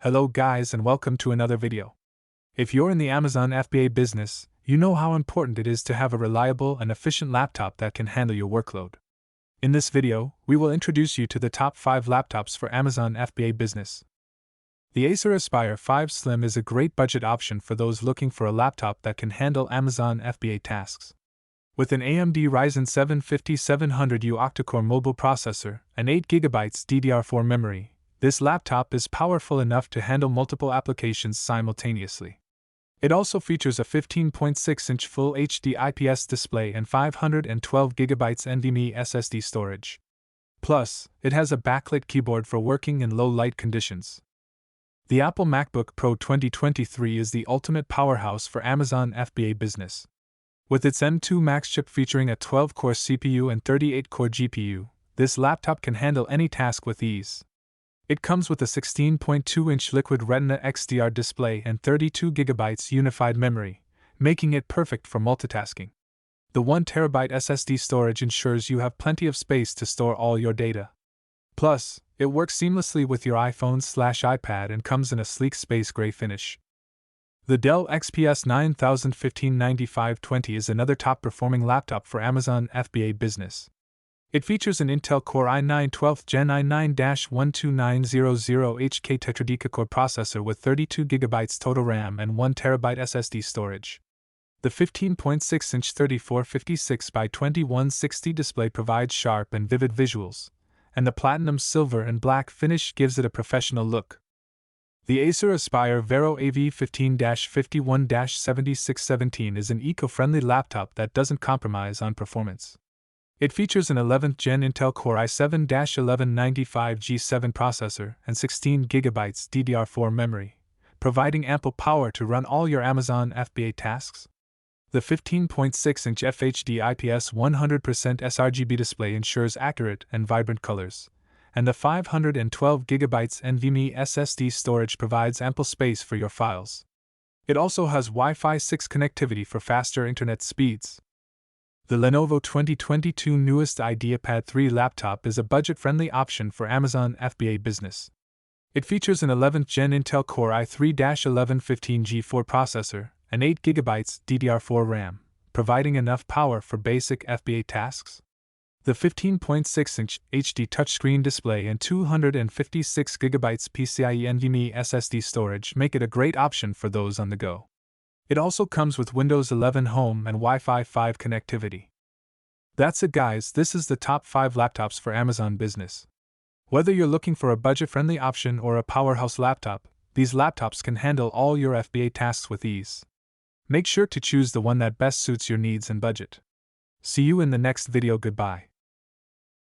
Hello guys and welcome to another video. If you're in the Amazon FBA business, you know how important it is to have a reliable and efficient laptop that can handle your workload. In this video, we will introduce you to the top 5 laptops for Amazon FBA business. The Acer Aspire 5 Slim is a great budget option for those looking for a laptop that can handle Amazon FBA tasks. With an AMD Ryzen 7 5700U octa-core mobile processor and 8GB DDR4 memory, this laptop is powerful enough to handle multiple applications simultaneously. It also features a 15.6-inch Full HD IPS display and 512GB NVMe SSD storage. Plus, it has a backlit keyboard for working in low light conditions. The Apple MacBook Pro 2023 is the ultimate powerhouse for Amazon FBA business. With its M2 Max chip featuring a 12-core CPU and 38-core GPU, this laptop can handle any task with ease. It comes with a 16.2-inch Liquid Retina XDR display and 32GB unified memory, making it perfect for multitasking. The 1TB SSD storage ensures you have plenty of space to store all your data. Plus, it works seamlessly with your iPhone/iPad and comes in a sleek space gray finish. The Dell XPS 9015-9520 is another top-performing laptop for Amazon FBA business. It features an Intel Core i9 12th Gen i9-12900HK tetradeca-core processor with 32GB total RAM and 1TB SSD storage. The 15.6-inch 3456x2160 display provides sharp and vivid visuals, and the platinum silver and black finish gives it a professional look. The Acer Aspire Vero AV15-51-7617 is an eco-friendly laptop that doesn't compromise on performance. It features an 11th Gen Intel Core i7-1195G7 processor and 16GB DDR4 memory, providing ample power to run all your Amazon FBA tasks. The 15.6-inch FHD IPS 100% sRGB display ensures accurate and vibrant colors, and the 512GB NVMe SSD storage provides ample space for your files. It also has Wi-Fi 6 connectivity for faster internet speeds. The Lenovo 2022 newest IdeaPad 3 laptop is a budget-friendly option for Amazon FBA business. It features an 11th Gen Intel Core i3-1115G4 processor and 8GB DDR4 RAM, providing enough power for basic FBA tasks. The 15.6-inch HD touchscreen display and 256GB PCIe NVMe SSD storage make it a great option for those on the go. It also comes with Windows 11 Home and Wi-Fi 5 connectivity. That's it guys, this is the top 5 laptops for Amazon business. Whether you're looking for a budget-friendly option or a powerhouse laptop, these laptops can handle all your FBA tasks with ease. Make sure to choose the one that best suits your needs and budget. See you in the next video, goodbye.